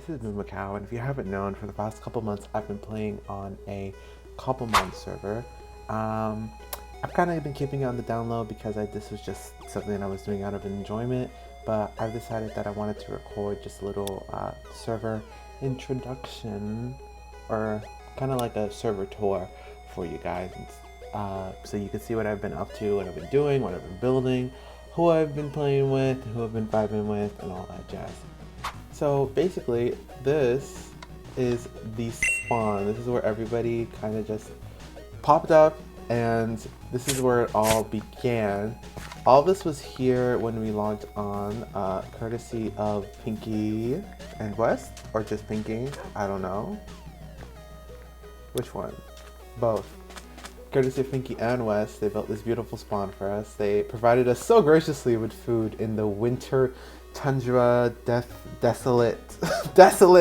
this is Macau, and if you haven't known, for the past couple months I've been playing on a Cobblemon server. I've kind of been keeping it on the down low because this was just something I was doing out of enjoyment, but I've decided that I wanted to record just a little server introduction, or kind of like a server tour for you guys, so you can see what I've been up to, what I've been doing, what I've been building, who I've been playing with, who I've been vibing with, and all that jazz. So basically, this is the spawn. This is where everybody kind of just popped up, and this is where it all began. All this was here when we logged on, courtesy of Pinky and West, or just Pinky, I don't know. Which one? Both. Courtesy of Pinky and West, they built this beautiful spawn for us. They provided us so graciously with food in the winter tundra, desolate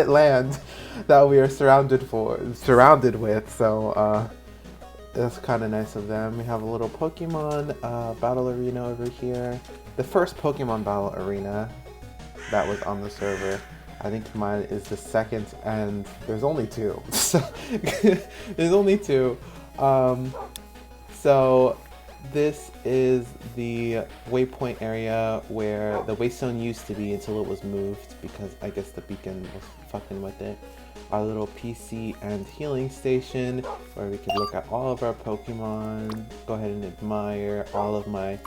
land that we are surrounded with. So that's kind of nice of them. We have a little Pokemon battle arena over here. The first Pokemon battle arena that was on the server. I think mine is the second, and there's only two. There's only two. So this is the waypoint area where the waystone used to be until it was moved because I guess the beacon was fucking with it. Our little PC and healing station where we can look at all of our Pokemon, go ahead and admire all of my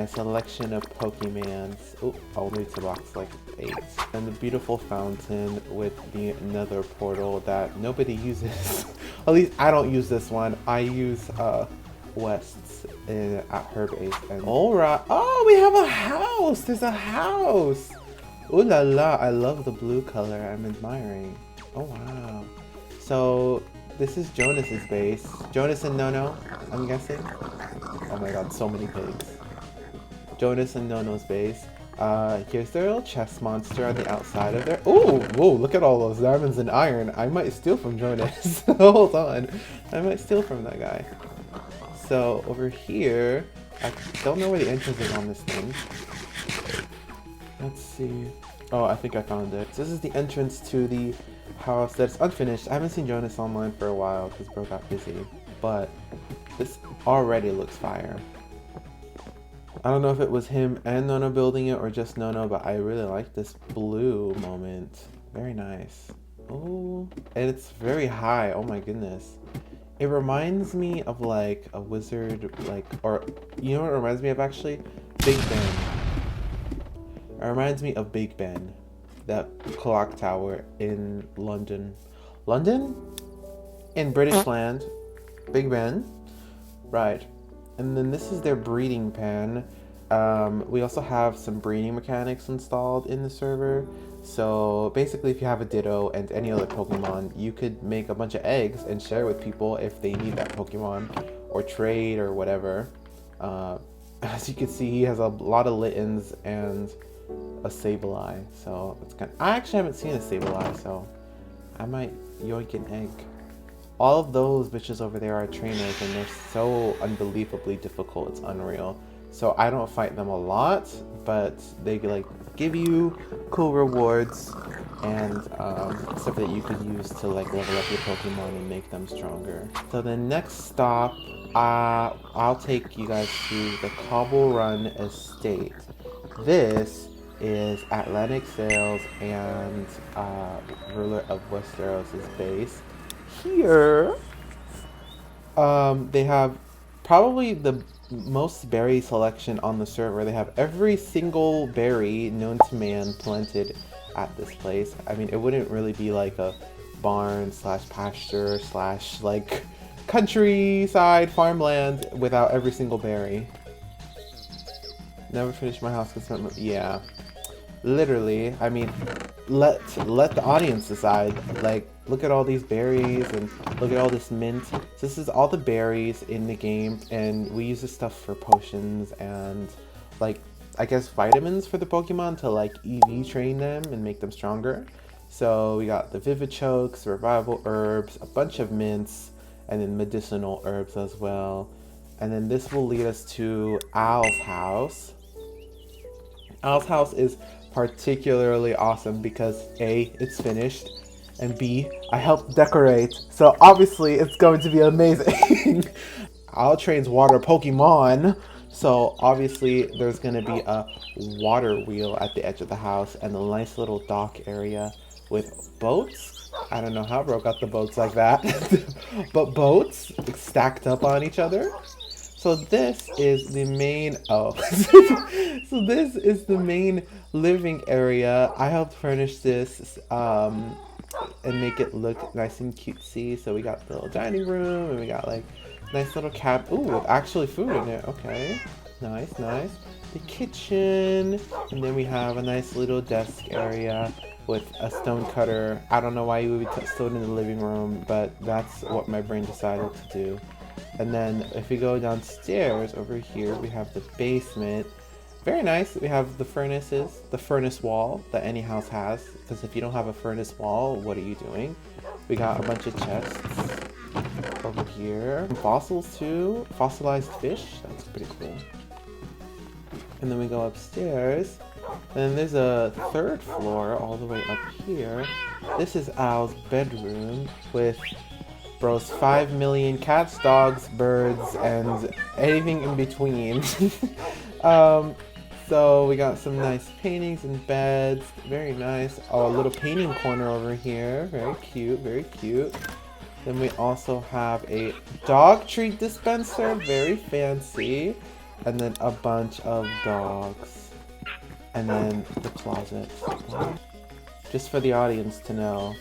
selection of Pokemans. Oh, I'll move to box like 8. And the beautiful fountain with the nether portal that nobody uses. At least I don't use this one. I use West's at her base. And alright, oh, we have a house. There's a house. Ooh la la, I love the blue color. I'm admiring. Oh wow. So this is Jonas's base. Jonas and Nono, I'm guessing. Oh my god, so many pigs. Jonas and Nono's base. Here's their little chest monster on the outside of there. Oh, whoa, look at all those diamonds and iron. I might steal from Jonas. Hold on. I might steal from that guy. So over here, I don't know where the entrance is on this thing. Let's see. Oh, I think I found it. So this is the entrance to the house that's unfinished. I haven't seen Jonas online for a while because bro got busy, but this already looks fire. I don't know if it was him and Nono building it or just Nono, but I really like this blue moment. Very nice. Oh, and it's very high. Oh my goodness. It reminds me of like a wizard, like, or you know what it reminds me of actually? Big Ben. It reminds me of Big Ben, that clock tower in London. London? In British land. Big Ben. Right. And then this is their breeding pen. We also have some breeding mechanics installed in the server. So basically if you have a Ditto and any other Pokemon, you could make a bunch of eggs and share with people if they need that Pokemon, or trade or whatever. As you can see, he has a lot of Littens and a Sableye. So it's kind of, I actually haven't seen a Sableye, so I might yoink an egg. All of those bitches over there are trainers, and they're so unbelievably difficult, it's unreal. So I don't fight them a lot, but they like give you cool rewards and stuff that you could use to like level up your Pokemon and make them stronger. So the next stop, I'll take you guys to the Cobblemon estate. This is AtlanticSail's and RulerofWesteros' base. Here, they have probably the most berry selection on the server. They have every single berry known to man planted at this place. I mean, it wouldn't really be like a barn slash pasture slash like countryside farmland without every single berry. Never finished my house. Yeah, literally. I mean, let the audience decide. Like, look at all these berries and look at all this mint. So this is all the berries in the game, and we use this stuff for potions and like, I guess, vitamins for the Pokemon to like EV train them and make them stronger. So we got the Vivichokes, revival herbs, a bunch of mints, and then medicinal herbs as well. And then this will lead us to Owl's house. Owl's house is particularly awesome because A, it's finished, and B, I helped decorate. So obviously it's going to be amazing. I'll train's water Pokemon. So obviously there's gonna be a water wheel at the edge of the house and a nice little dock area with boats. I don't know how bro got the boats like that, but boats stacked up on each other. So this is the main, so this is the main living area. I helped furnish this and make it look nice and cutesy. So we got the little dining room and we got like nice little cab. Ooh, with actually food in it. Okay, nice, nice. The kitchen, and then we have a nice little desk area with a stone cutter. I don't know why you would be stored in the living room, but that's what my brain decided to do. And then if we go downstairs over here, we have the basement. Very nice. We have the furnaces, the furnace wall that any house has. Because if you don't have a furnace wall, what are you doing? We got a bunch of chests over here. Fossils too. Fossilized fish. That's pretty cool. And then we go upstairs. And there's a third floor all the way up here. This is Al's bedroom with bro's 5 million cats, dogs, birds, and anything in between. So we got some nice paintings and beds. Very nice. Oh, a little painting corner over here. Very cute, very cute. Then we also have a dog treat dispenser. Very fancy. And then a bunch of dogs. And then the closet. Just for the audience to know,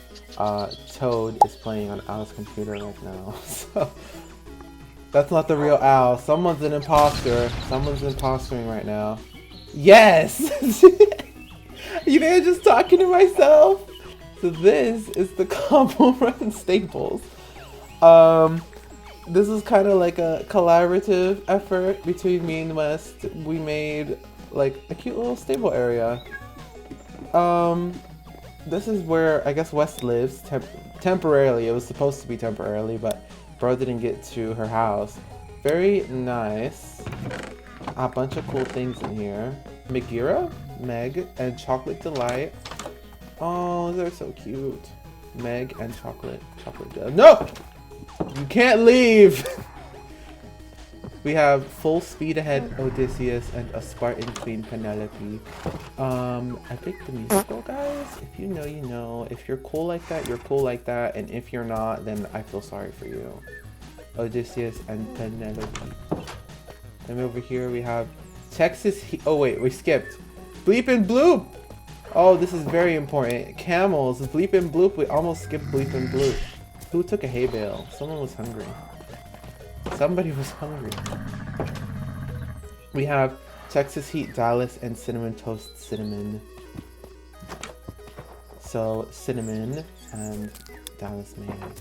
Toad is playing on Al's computer right now. So that's not the real Al. Someone's an imposter. Someone's impostering right now. Yes! You know, I'm just talking to myself. So this is the Cobblemon stables. This is kind of like a collaborative effort between me and West. We made like a cute little stable area. This is where I guess West lives temporarily. It was supposed to be temporarily, but bro didn't get to her house. Very nice. A bunch of cool things in here. Megira, Meg, and Chocolate Delight. Oh, they're so cute. Meg and Chocolate Delight. No! You can't leave! We have Full Speed Ahead Odysseus and a Spartan Queen Penelope. I picked the musical, guys. If you know, you know. If you're cool like that, you're cool like that. And if you're not, then I feel sorry for you. Odysseus and Penelope. And over here we have Texas oh wait, we skipped. Bleep and Bloop! Oh, this is very important. Camels, Bleep and Bloop. We almost skipped Bleep and Bloop. Who took a hay bale? Someone was hungry. Somebody was hungry. We have Texas Heat Dallas and Cinnamon Toast Cinnamon. So Cinnamon and Dallas Mayo.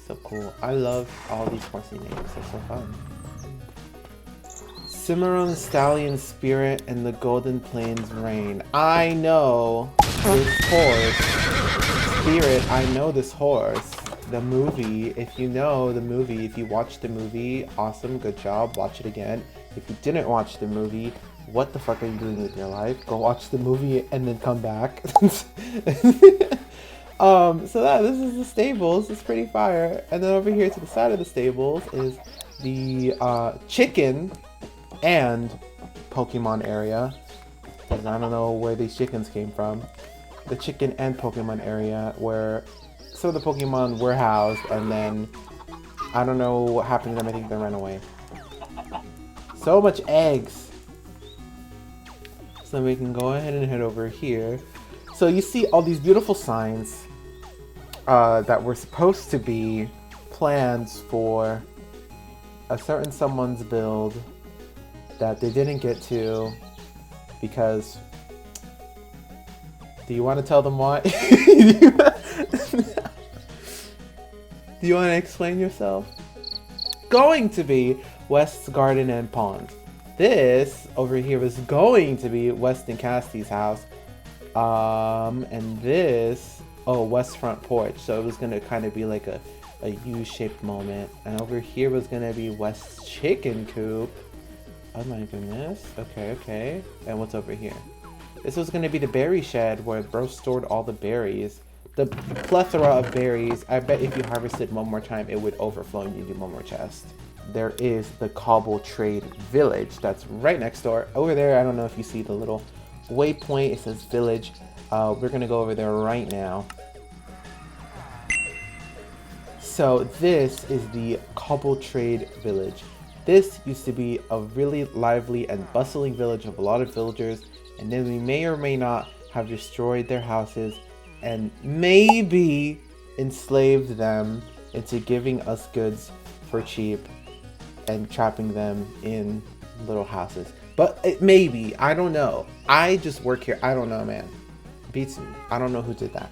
So cool. I love all these horsey names. They're so fun. Cimarron Stallion Spirit and the Golden Plains Rain. I know this horse. Spirit, I know this horse. The movie, if you know the movie, if you watched the movie, awesome, good job, watch it again. If you didn't watch the movie, what the fuck are you doing with your life? Go watch the movie and then come back. So that, this is the stables, it's pretty fire. And then over here to the side of the stables is the chicken and Pokemon area. Because I don't know where these chickens came from. The chicken and Pokemon area where some of the Pokemon were housed, and then I don't know what happened to them. I think they ran away. So much eggs. So we can go ahead and head over here. So you see all these beautiful signs that were supposed to be plans for a certain someone's build that they didn't get to because... Do you want to tell them why? Do you want to explain yourself? Going to be West's garden and pond. This over here was going to be West and Cassie's house. And this, oh, West's front porch. So it was going to kind of be like a U-shaped moment. And over here was going to be West's chicken coop. Oh my goodness. Okay, okay. And what's over here? This was gonna be the berry shed where bro stored all the berries. The plethora of berries. I bet if you harvested one more time, it would overflow and you do one more chest. There is the Cobble Trade Village that's right next door. Over there, I don't know if you see the little waypoint. It says village. We're gonna go over there right now. So this is the Cobble Trade Village. This used to be a really lively and bustling village of a lot of villagers, and then we may or may not have destroyed their houses and maybe enslaved them into giving us goods for cheap and trapping them in little houses. But maybe, I don't know. I just work here. I don't know, man. Beats me. I don't know who did that.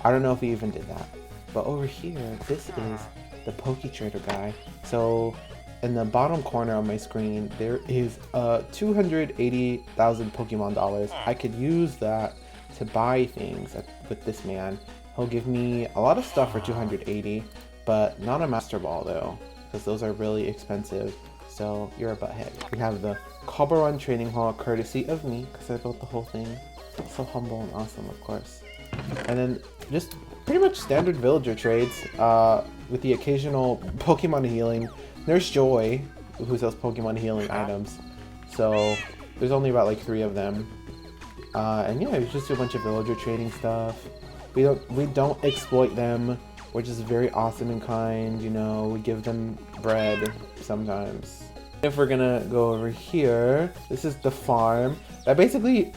I don't know if he even did that. But over here, this is the Poke Trader guy. So in the bottom corner of my screen, there is 280,000 Pokemon dollars. I could use that to buy things with this man. He'll give me a lot of stuff for 280, but not a Master Ball though, because those are really expensive. So you're a butthead. We have the Cobblemon Training Hall, courtesy of me, because I built the whole thing. So humble and awesome, of course. And then just pretty much standard villager trades, with the occasional Pokemon healing. There's Joy, who sells Pokemon healing items. So there's only about like 3 of them. And yeah, we just do a bunch of villager trading stuff. We don't exploit them. We're just very awesome and kind, you know. We give them bread sometimes. If we're gonna go over here, this is the farm that basically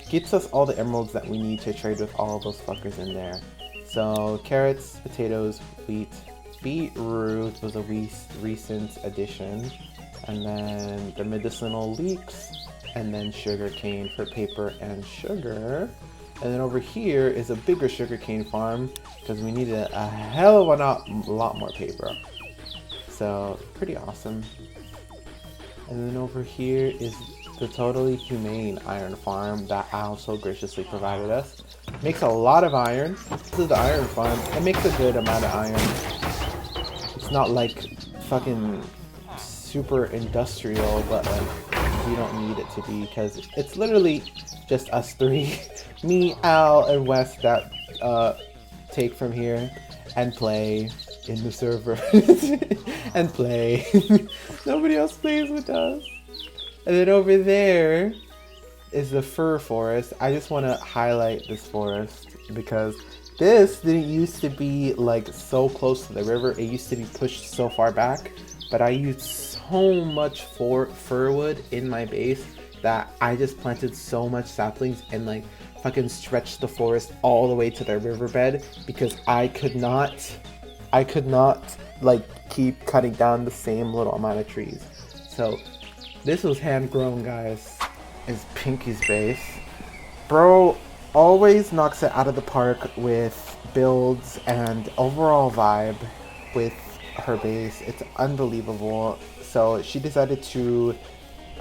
gets us all the emeralds that we need to trade with all those fuckers in there. So carrots, potatoes, wheat, beetroot was a recent addition, and then the medicinal leeks, and then sugarcane for paper and sugar. And then over here is a bigger sugarcane farm because we need a hell of a lot more paper. So pretty awesome. And then over here is the totally humane iron farm that Al so graciously provided us. Makes a lot of iron. This is the iron farm. It makes a good amount of iron. It's not like fucking super industrial, but like we don't need it to be because it's literally just us 3, me, Al, and Wes that take from here and play in the server and play. Nobody else plays with us. And then over there is the fir forest. I just want to highlight this forest because this didn't used to be like so close to the river. It used to be pushed so far back, but I used so much fir wood in my base that I just planted so much saplings and like fucking stretched the forest all the way to the riverbed because I could not like keep cutting down the same little amount of trees. So this was hand grown, guys. Is Pinky's base. Bro always knocks it out of the park with builds and overall vibe with her base. It's unbelievable. So she decided to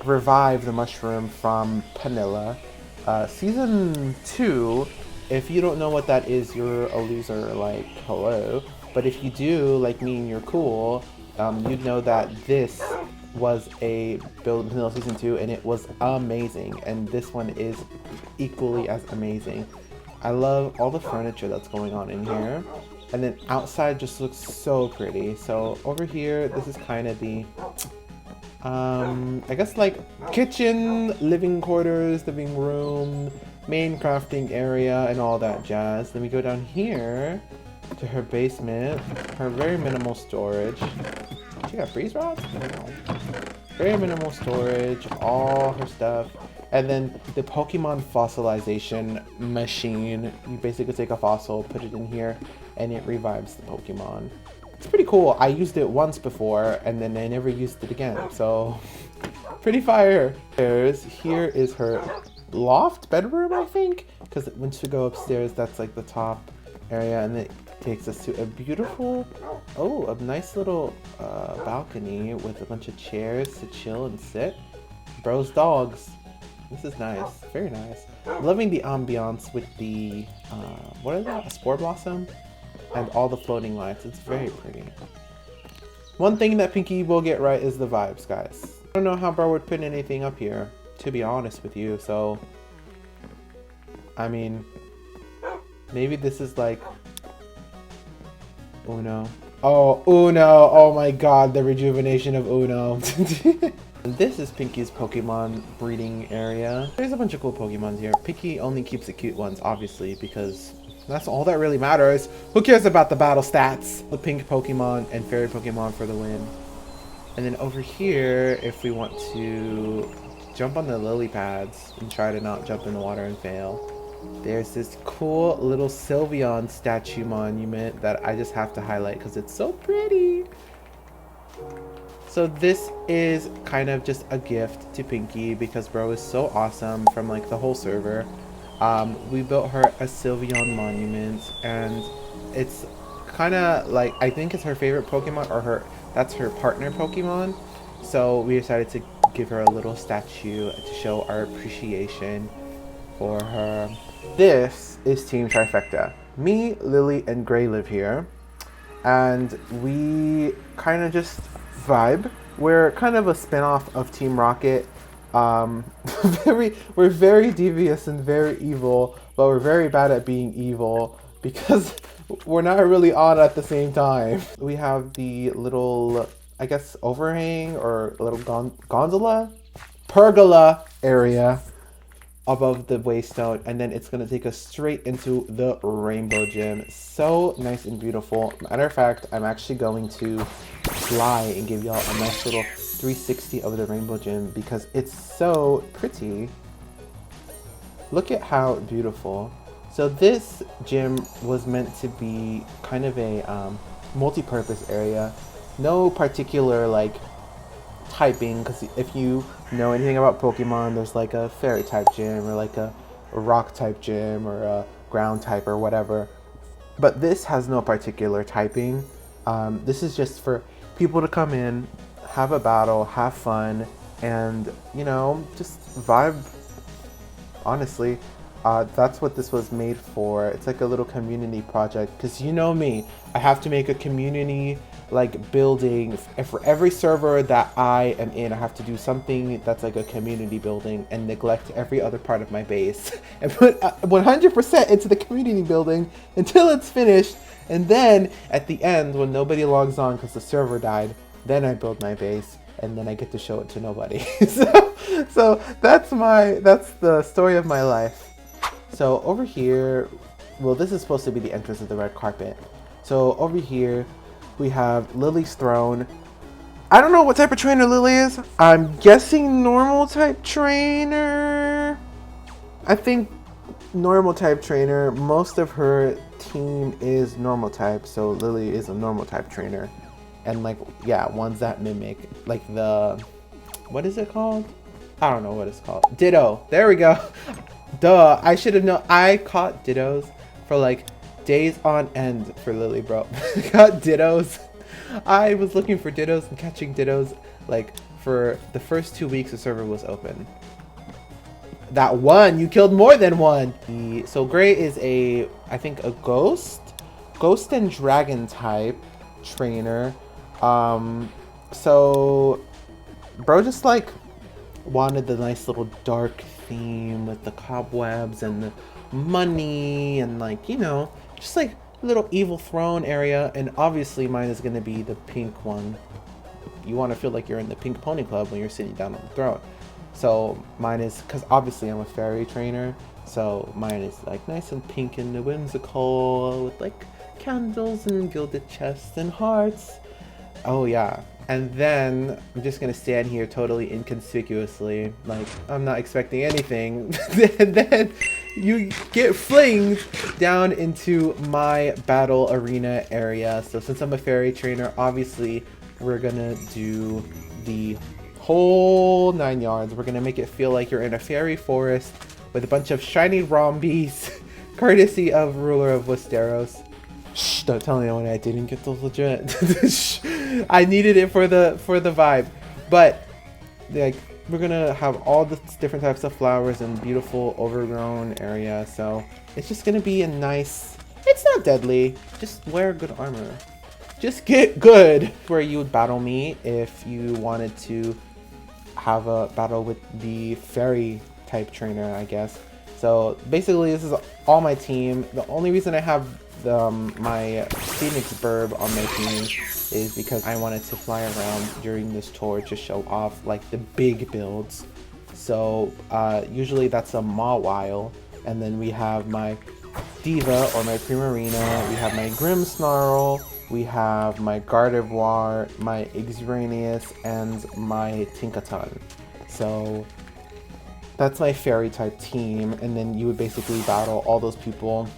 revive the mushroom from Panilla. Season 2, if you don't know what that is, you're a loser, like, hello. But if you do, like me and you're cool, you'd know that this was a build in Vanilla Season 2 and it was amazing, and this one is equally as amazing. I love all the furniture that's going on in here, and then outside just looks so pretty. So over here, this is kind of the I guess like kitchen, living quarters, living room, main crafting area, and all that jazz. Then we go down here to her basement, her very minimal storage. She got freeze rods? I don't know. Very minimal storage, all her stuff. And then the Pokemon fossilization machine. You basically take a fossil, put it in here, and it revives the Pokemon. It's pretty cool. I used it once before, and then I never used it again. So, pretty fire. Here is her loft bedroom, I think? Because once you go upstairs, that's like the top area, and it takes us to a beautiful, a nice little balcony with a bunch of chairs to chill and sit. Bro's dogs. This is nice, very nice. Loving the ambiance with the, what is that, a spore blossom? And all the floating lights, it's very pretty. One thing that Pinky will get right is the vibes, guys. I don't know how Bro would put anything up here. to be honest with you. So, I mean, maybe this is like Uno. Oh, Uno! Oh my god, the rejuvenation of Uno. This is Pinky's Pokemon breeding area. There's a bunch of cool Pokemons here. Pinky only keeps the cute ones, obviously, because that's all that really matters. Who cares about the battle stats? The pink Pokemon and fairy Pokemon for the win. And then over here, if we want to jump on the lily pads and try to not jump in the water and fail, there's this cool little Sylveon statue monument that I just have to highlight because it's so pretty. So this is kind of just a gift to Pinky because bro is so awesome from like the whole server. We built her a Sylveon monument, and it's kind of like, I think it's her favorite Pokemon, or that's her partner Pokemon. So we decided to give her a little statue to show our appreciation for her. This is Team Trifecta. Me, Lily, and Gray live here, and we kind of just vibe. We're kind of a spin-off of Team Rocket. We're very devious and very evil, but we're very bad at being evil because we're not really on at the same time. We have the little, I guess, overhang or a little gondola? Pergola area above the waystone, and then it's gonna take us straight into the rainbow gym. So nice and beautiful. Matter of fact, I'm actually going to fly and give y'all a nice little 360 of the rainbow gym because it's so pretty. Look at how beautiful. So this gym was meant to be kind of a multi-purpose area. No particular like typing, because if you know anything about Pokemon, there's like a fairy type gym or like a rock type gym or a ground type or whatever. But this has no particular typing. This is just for people to come in, have a battle, have fun, and you know, just vibe. Honestly, that's what this was made for. It's like a little community project, because you know me, I have to make a community like building for every server that I am in. I have to do something that's like a community building and neglect every other part of my base and put 100% into the community building until it's finished. And then at the end, when nobody logs on because the server died, then I build my base and then I get to show it to nobody. so that's the story of my life. So over here, well, this is supposed to be the entrance of the red carpet. So over here, we have Lily's throne. I don't know what type of trainer Lily is. I'm guessing normal type trainer. I think normal type trainer. Most of her team is normal type, so Lily is a normal type trainer. And like, yeah, ones that mimic like the, what is it called? I don't know what it's called. Ditto. There we go. Duh, I should have known. I caught dittos for like days on end for Lily, bro. Got dittos. I was looking for dittos and catching dittos like for the first 2 weeks the server was open. That one, you killed more than one. So Gray is I think a ghost and dragon type trainer. So bro just like wanted the nice little dark theme with the cobwebs and the money and like, you know, just like a little evil throne area. And obviously mine is going to be the pink one. You want to feel like you're in the pink pony club when you're sitting down on the throne. So mine is, because obviously I'm a fairy trainer, so mine is like nice and pink and whimsical with like candles and gilded chests and hearts. Oh yeah. And then I'm just gonna stand here totally inconspicuously, like I'm not expecting anything. And then you get flinged down into my battle arena area. So since I'm a fairy trainer, obviously we're gonna do the whole 9 yards. We're gonna make it feel like you're in a fairy forest with a bunch of shiny rombies, courtesy of Ruler of Westeros. Shh, don't tell anyone I didn't get those legit. I needed it for the vibe. But like we're gonna have all the different types of flowers and beautiful overgrown area. So it's just gonna be a nice, it's not deadly. Just wear good armor. Just get good. Where you would battle me if you wanted to have a battle with the fairy type trainer, I guess. So basically this is all my team. The only reason I have my Phoenix Burb on my team is because I wanted to fly around during this tour to show off like the big builds. So usually that's a Mawile, and then we have my Diva or my Primarina, we have my Grimmsnarl, we have my Gardevoir, my Xerneas, and my Tinkaton. So that's my fairy type team, and then you would basically battle all those people.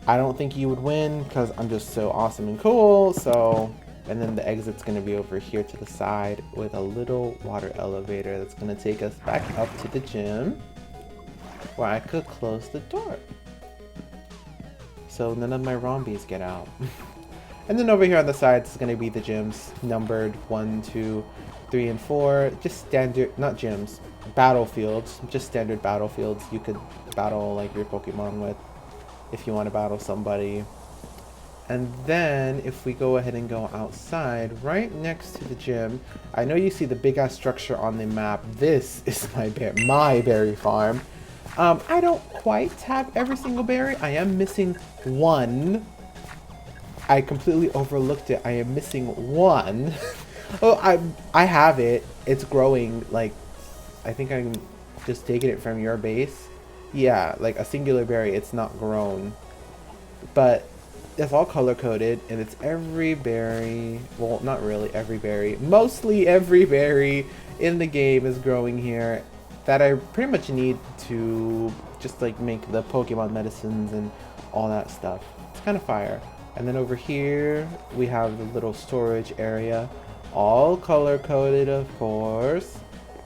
I don't think you would win because I'm just so awesome and cool. So, and then the exit's gonna be over here to the side with a little water elevator that's gonna take us back up to the gym where I could close the door so none of my Rombies get out. And then over here on the sides is gonna be the gyms numbered 1, 2, 3, and 4. Just standard, not gyms, battlefields, just standard battlefields you could battle like your Pokemon with if you want to battle somebody. And then if we go ahead and go outside right next to the gym, I know you see the big ass structure on the map. This is my berry farm. I don't quite have every single berry. I am missing one. I completely overlooked it. I am missing one. Oh, I have it. It's growing. Like, I think I'm just taking it from your base. Yeah, like a singular berry. It's not grown, but it's all color coded, and it's every berry. Well, not really every berry. Mostly every berry in the game is growing here that I pretty much need to just like make the Pokemon medicines and all that stuff. It's kind of fire. And then over here we have the little storage area, all color coded, of course.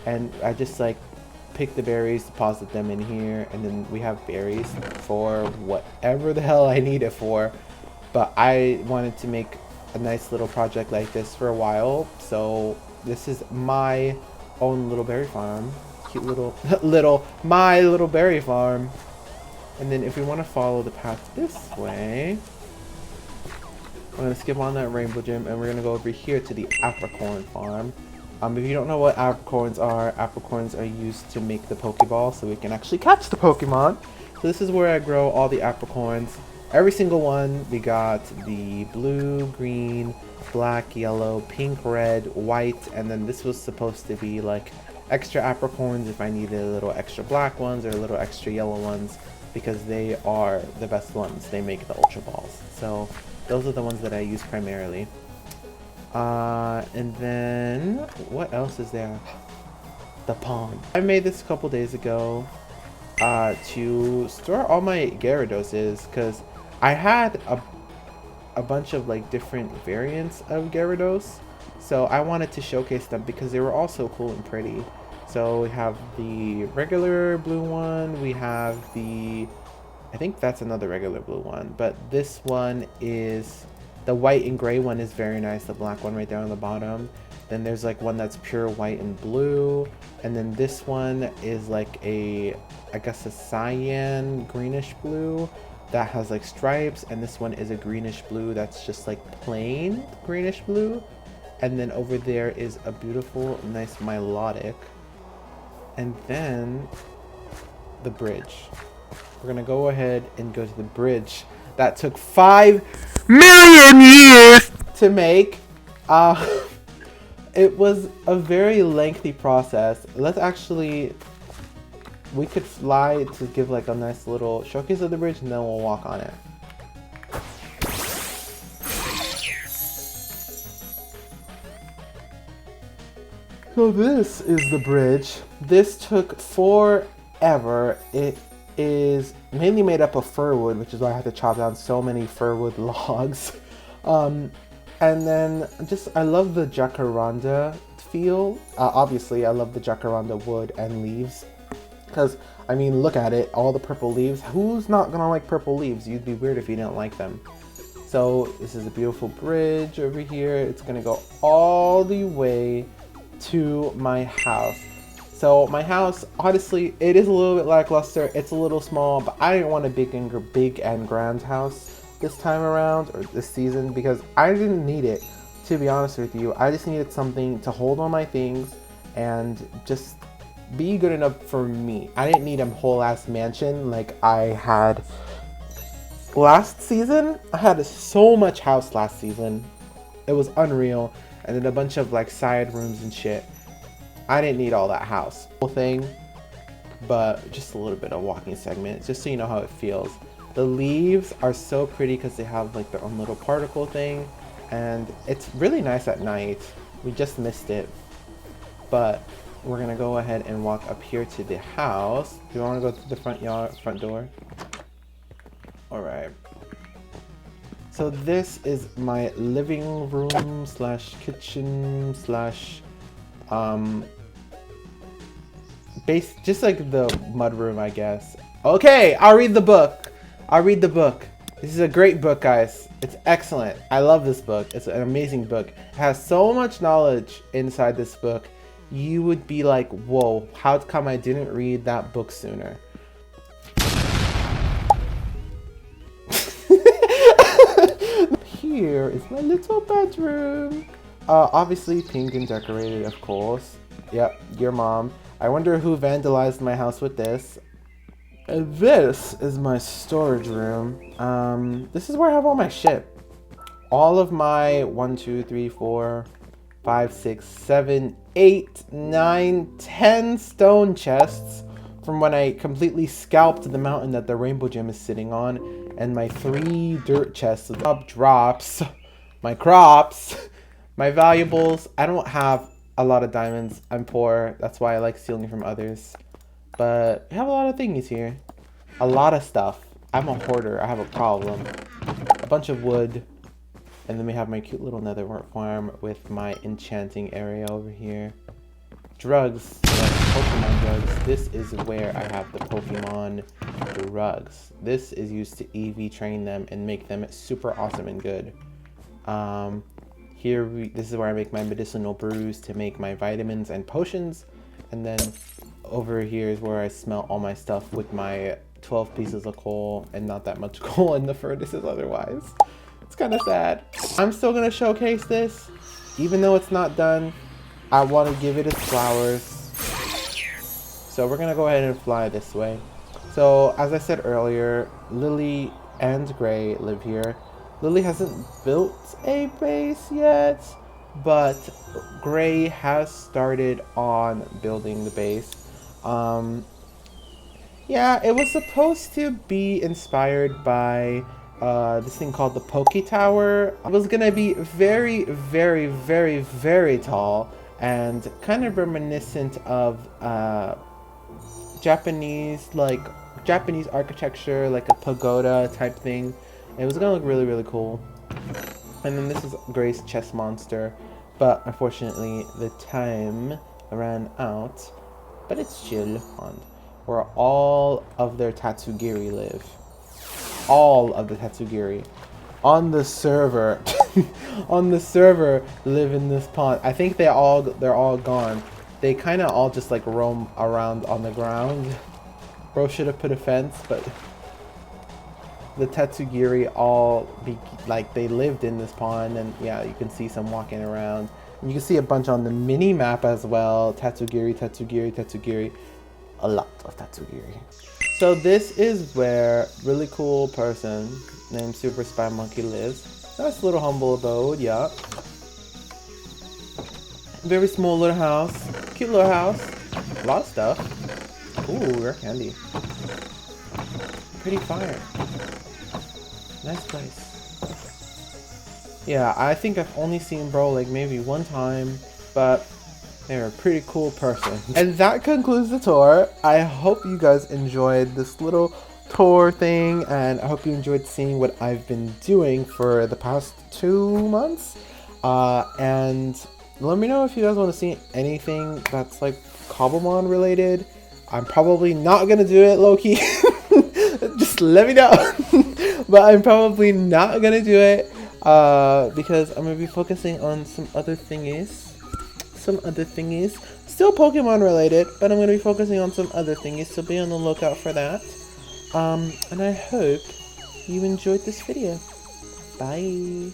And I just like pick the berries, deposit them in here, and then we have berries for whatever the hell I need it for. But I wanted to make a nice little project like this for a while, so this is my own little berry farm. Cute little my little berry farm. And then if we want to follow the path this way, I'm gonna skip on that rainbow gym, and we're gonna go over here to the apricorn farm. If you don't know what apricorns are used to make the Pokeball so we can actually catch the Pokemon. So this is where I grow all the apricorns. Every single one. We got the blue, green, black, yellow, pink, red, white, and then this was supposed to be like extra apricorns if I needed a little extra black ones or a little extra yellow ones, because they are the best ones. They make the Ultra Balls. So those are the ones that I use primarily. And then what else is there? The pond. I made this a couple days ago to store all my Gyarados, because I had a bunch of like different variants of Gyarados, so I wanted to showcase them because they were all so cool and pretty. So we have the regular blue one, we have the, I think that's another regular blue one, but this one is the white and gray one is very nice, the black one right there on the bottom. Then there's like one that's pure white and blue, and then this one is like a, I guess a cyan greenish blue that has like stripes, and this one is a greenish blue that's just like plain greenish blue. And then over there is a beautiful nice Milotic. And then the bridge. We're gonna go ahead and go to the bridge that took 5 million years to make. It was a very lengthy process. Let's actually, we could fly to give like a nice little showcase of the bridge, and then we'll walk on it. So this is the bridge. This took forever. It is mainly made up of firwood, which is why I had to chop down so many firwood logs. And then just, I love the jacaranda feel. Obviously, I love the jacaranda wood and leaves. Because, I mean, look at it, all the purple leaves. Who's not gonna like purple leaves? You'd be weird if you didn't like them. So this is a beautiful bridge over here. It's gonna go all the way to my house. So my house, honestly, it is a little bit lackluster. It's a little small, but I didn't want a big and grand house this time around, or this season, because I didn't need it, to be honest with you. I just needed something to hold all my things and just be good enough for me. I didn't need a whole ass mansion like I had last season. I had so much house last season. It was unreal. And then a bunch of like side rooms and shit. I didn't need all that house. Whole thing, but just a little bit of walking segment, just so you know how it feels. The leaves are so pretty because they have like their own little particle thing. And it's really nice at night. We just missed it. But we're gonna go ahead and walk up here to the house. Do you want to go through the front door? All right. So this is my living room slash kitchen slash base, just like the mud room, I guess. Okay, I'll read the book. I'll read the book. This is a great book, guys. It's excellent. I love this book. It's an amazing book. It has so much knowledge inside this book. You would be like, whoa, how come I didn't read that book sooner? Here is my little bedroom. Obviously pink and decorated, of course. Yep, your mom. I wonder who vandalized my house with this. This is my storage room. This is where I have all my shit. All of my 1, 2, 3, 4, 5, 6, 7, 8, 9, 10 stone chests from when I completely scalped the mountain that the rainbow gem is sitting on, and my 3 dirt chests of drops, my crops, my valuables. I don't have a lot of diamonds. I'm poor. That's why I like stealing from others. But I have a lot of things here. A lot of stuff. I'm a hoarder. I have a problem. A bunch of wood. And then we have my cute little nether farm with my enchanting area over here. Drugs. Pokemon drugs. This is where I have the Pokemon drugs. This is used to EV train them and make them super awesome and good. This is where I make my medicinal brews to make my vitamins and potions. And then over here is where I smelt all my stuff with my 12 pieces of coal and not that much coal in the furnaces otherwise. It's kind of sad. I'm still going to showcase this. Even though it's not done, I want to give it its flowers. So we're going to go ahead and fly this way. So as I said earlier, Lily and Gray live here. Lily hasn't built a base yet, but Gray has started on building the base. Yeah, it was supposed to be inspired by this thing called the Poke Tower. It was gonna be very, very, very, very tall and kind of reminiscent of Japanese architecture, like a pagoda type thing. It was gonna look really, really cool. And then this is Gray's chess monster, but unfortunately the time ran out. But it's chill, where all of their Tatsugiri live. All of the Tatsugiri on the server, on the server, live in this pond. I think they're all gone. They kind of all just like roam around on the ground. Bro should have put a fence, but the Tatsugiri they lived in this pond, and yeah, you can see some walking around. And you can see a bunch on the mini map as well. Tatsugiri, Tatsugiri, Tatsugiri. A lot of Tatsugiri. So this is where really cool person named Super Spy Monkey lives. Nice little humble abode, yeah. Very small little house. Cute little house. A lot of stuff. Ooh, rare candy. Pretty fire. Nice place. Yeah, I think I've only seen bro like maybe one time, but they're a pretty cool person. And that concludes the tour. I hope you guys enjoyed this little tour thing, and I hope you enjoyed seeing what I've been doing for the past 2 months. And let me know if you guys want to see anything that's like Cobblemon related. I'm probably not gonna do it, low-key. Just let me know. But I'm probably not gonna do it because I'm gonna be focusing on some other thingies. Still Pokemon related, but I'm gonna be focusing on some other thingies, so be on the lookout for that. And I hope you enjoyed this video. Bye.